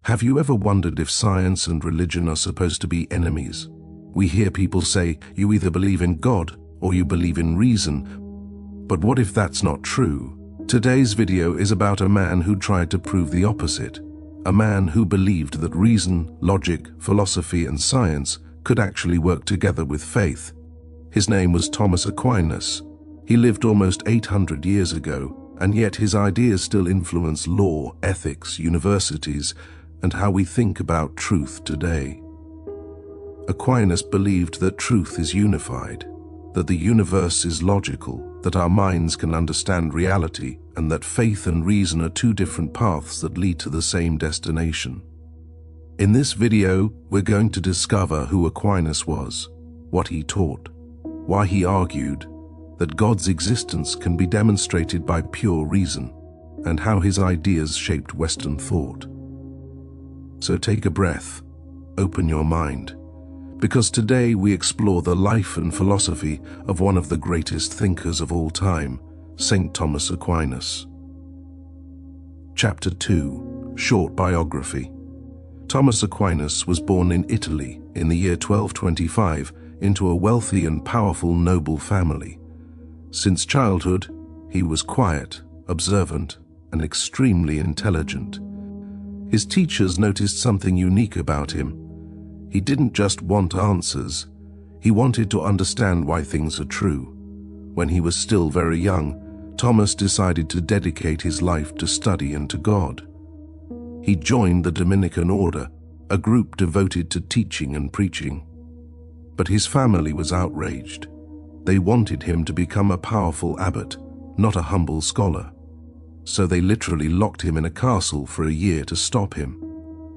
Have you ever wondered if science and religion are supposed to be enemies? We hear people say, you either believe in God or you believe in reason. But what if that's not true? Today's video is about a man who tried to prove the opposite. A man who believed that reason, logic, philosophy, and science could actually work together with faith. His name was Thomas Aquinas. He lived almost 800 years ago, and yet his ideas still influence law, ethics, universities, and how we think about truth today. Aquinas believed that truth is unified, that the universe is logical, that our minds can understand reality, and that faith and reason are two different paths that lead to the same destination. In this video, we're going to discover who Aquinas was, what he taught, why he argued that God's existence can be demonstrated by pure reason, and how his ideas shaped Western thought. So take a breath, open your mind, because today we explore the life and philosophy of one of the greatest thinkers of all time, Saint Thomas Aquinas. Chapter 2, Short Biography. Thomas Aquinas was born in Italy in the year 1225 into a wealthy and powerful noble family. Since childhood, he was quiet, observant, and extremely intelligent. His teachers noticed something unique about him. He didn't just want answers, he wanted to understand why things are true. When he was still very young, Thomas decided to dedicate his life to study and to God. He joined the Dominican order, a group devoted to teaching and preaching. But his family was outraged. They wanted him to become a powerful abbot, not a humble scholar. So they literally locked him in a castle for a year to stop him.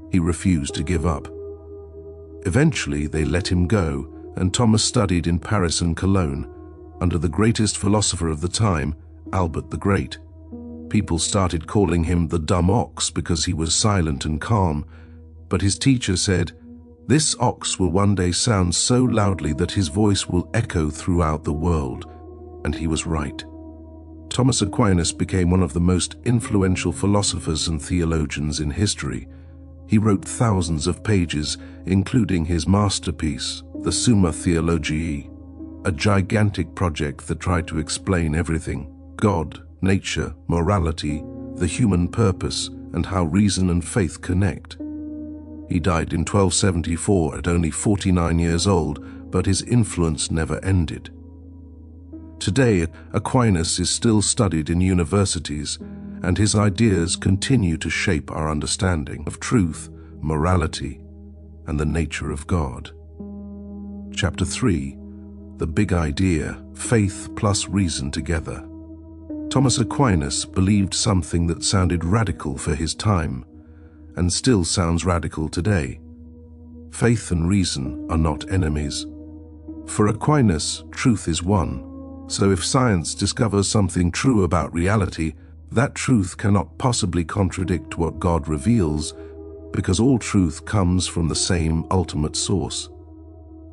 He refused to give up. Eventually, they let him go, and Thomas studied in Paris and Cologne, under the greatest philosopher of the time, Albert the Great. People started calling him the dumb ox because he was silent and calm, but his teacher said, "This ox will one day sound so loudly that his voice will echo throughout the world." And he was right. Thomas Aquinas became one of the most influential philosophers and theologians in history. He wrote thousands of pages, including his masterpiece, the Summa Theologiae, a gigantic project that tried to explain everything: God, nature, morality, the human purpose, and how reason and faith connect. He died in 1274 at only 49 years old, but his influence never ended. Today, Aquinas is still studied in universities, and his ideas continue to shape our understanding of truth, morality, and the nature of God. Chapter 3, The Big Idea, Faith plus Reason Together. Thomas Aquinas believed something that sounded radical for his time, and still sounds radical today. Faith and reason are not enemies. For Aquinas, truth is one. So if science discovers something true about reality, that truth cannot possibly contradict what God reveals, because all truth comes from the same ultimate source.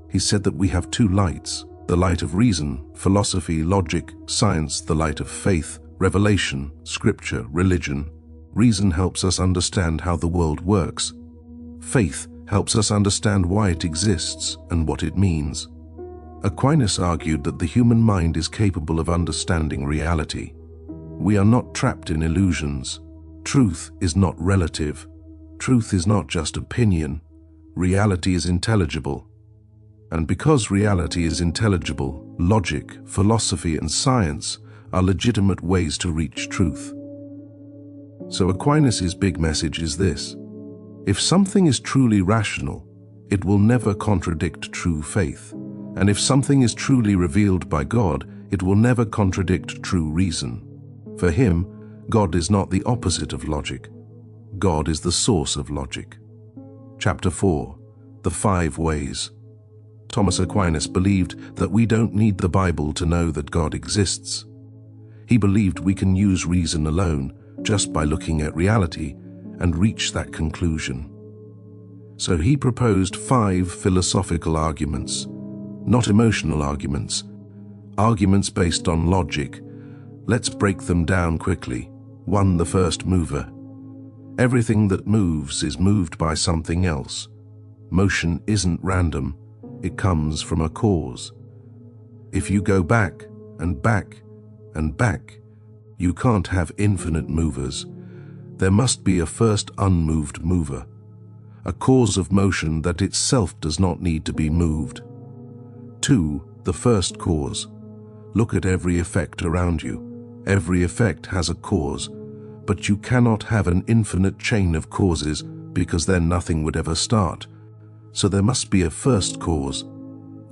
He said that we have two lights: the light of reason, philosophy, logic; science, the light of faith, revelation, scripture, religion. Reason helps us understand how the world works. Faith helps us understand why it exists and what it means. Aquinas argued that the human mind is capable of understanding reality. We are not trapped in illusions. Truth is not relative. Truth is not just opinion. Reality is intelligible. And because reality is intelligible, logic, philosophy, and science are legitimate ways to reach truth. So Aquinas' big message is this: if something is truly rational, it will never contradict true faith. And if something is truly revealed by God, it will never contradict true reason. For him, God is not the opposite of logic. God is the source of logic. Chapter 4, The 5 Ways. Thomas Aquinas believed that we don't need the Bible to know that God exists. He believed we can use reason alone, just by looking at reality, and reach that conclusion. So he proposed 5 philosophical arguments, not emotional arguments based on logic. Let's break them down quickly. 1. The first mover. Everything that moves is moved by something else. Motion isn't random, it comes from a cause. If you go back and back and back, you can't have infinite movers. There must be a first unmoved mover, a cause of motion that itself does not need to be moved. 2. The first cause. Look at every effect around you. Every effect has a cause, but you cannot have an infinite chain of causes because then nothing would ever start. So there must be a first cause,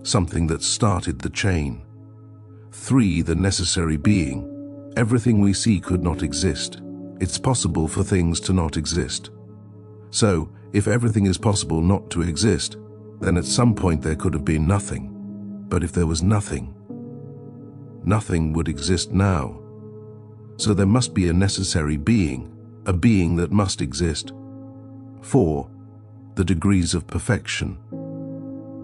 something that started the chain. 3. The necessary being. Everything we see could not exist. It's possible for things to not exist. So, if everything is possible not to exist, then at some point there could have been nothing. But if there was nothing, nothing would exist now. So there must be a necessary being, a being that must exist. 4. The degrees of perfection.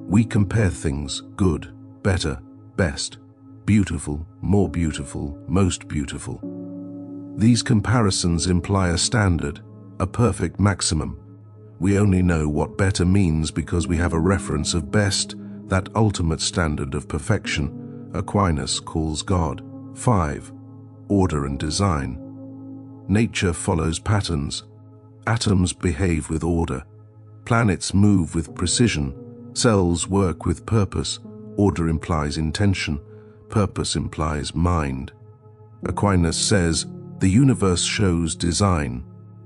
We compare things: good, better, best, beautiful, more beautiful, most beautiful. These comparisons imply a standard, a perfect maximum. We only know what better means because we have a reference of best, that ultimate standard of perfection Aquinas calls God. 5. Order and design. Nature follows patterns. Atoms behave with order. Planets move with precision. Cells work with purpose. Order implies intention. Purpose implies mind. Aquinas says, the universe shows design.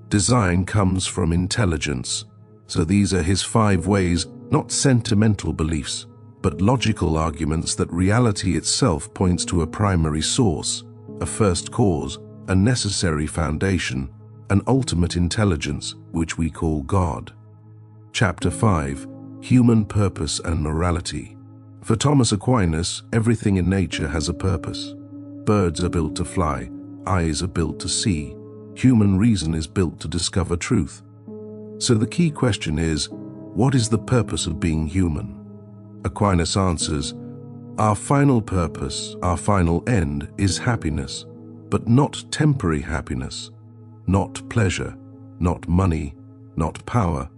Design comes from intelligence. So these are his 5 ways, not sentimental beliefs, but logical arguments that reality itself points to a primary source, a first cause, a necessary foundation, an ultimate intelligence, which we call God. Chapter 5. Human Purpose and Morality. For Thomas Aquinas, everything in nature has a purpose. Birds are built to fly, eyes are built to see, human reason is built to discover truth. So the key question is, what is the purpose of being human? Aquinas answers, our final purpose, our final end is happiness, but not temporary happiness, not pleasure, not money, not power.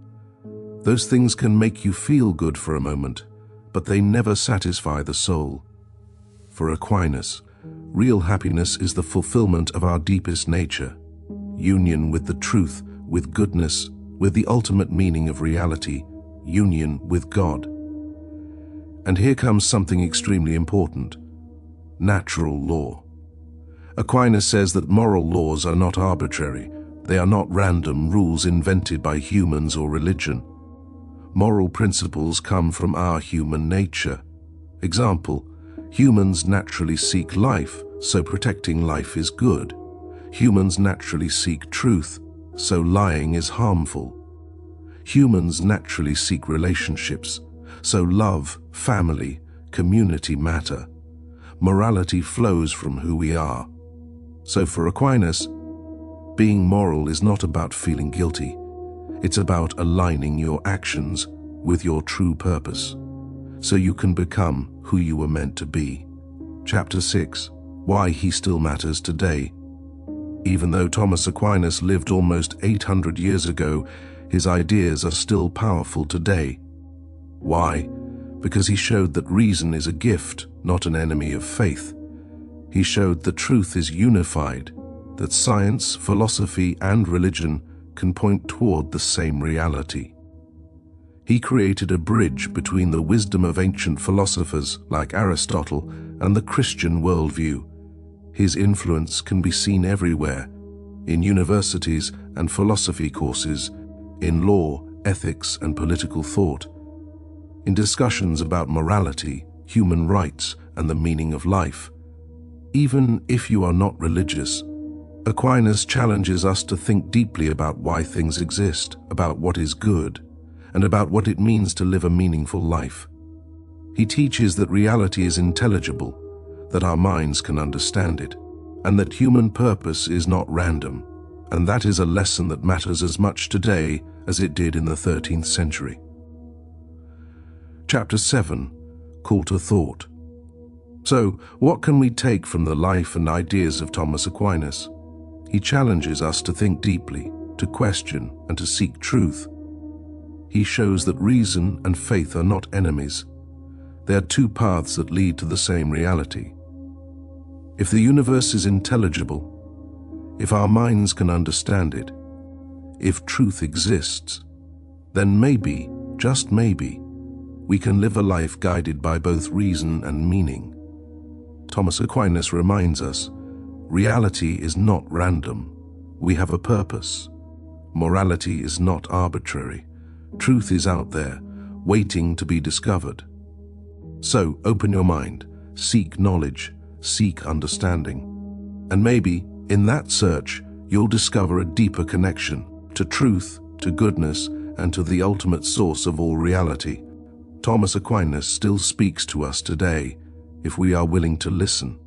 Those things can make you feel good for a moment, but they never satisfy the soul. For Aquinas, real happiness is the fulfillment of our deepest nature, union with the truth, with goodness, with the ultimate meaning of reality, union with God. And here comes something extremely important: natural law. Aquinas says that moral laws are not arbitrary. They are not random rules invented by humans or religion. Moral principles come from our human nature. Example, humans naturally seek life, so protecting life is good. Humans naturally seek truth, so lying is harmful. Humans naturally seek relationships, so love, family, community matter. Morality flows from who we are. So for Aquinas, being moral is not about feeling guilty. It's about aligning your actions with your true purpose, so you can become who you were meant to be. Chapter 6. Why he still matters today. Even though Thomas Aquinas lived almost 800 years ago, his ideas are still powerful today. Why? Because he showed that reason is a gift, not an enemy of faith. He showed that truth is unified, that science, philosophy, and religion can point toward the same reality. He created a bridge between the wisdom of ancient philosophers like Aristotle and the Christian worldview. His influence can be seen everywhere, in universities and philosophy courses, in law, ethics, and political thought, in discussions about morality, human rights, and the meaning of life. Even if you are not religious, Aquinas challenges us to think deeply about why things exist, about what is good, and about what it means to live a meaningful life. He teaches that reality is intelligible, that our minds can understand it, and that human purpose is not random, and that is a lesson that matters as much today as it did in the 13th century. Chapter 7. Call to Thought. So, what can we take from the life and ideas of Thomas Aquinas? He challenges us to think deeply, to question, and to seek truth. He shows that reason and faith are not enemies. They are two paths that lead to the same reality. If the universe is intelligible, if our minds can understand it, if truth exists, then maybe, just maybe, we can live a life guided by both reason and meaning. Thomas Aquinas reminds us, reality is not random. We have a purpose. Morality is not arbitrary. Truth is out there, waiting to be discovered. So, open your mind, seek knowledge, seek understanding. And maybe, in that search, you'll discover a deeper connection to truth, to goodness, and to the ultimate source of all reality. Thomas Aquinas still speaks to us today if we are willing to listen.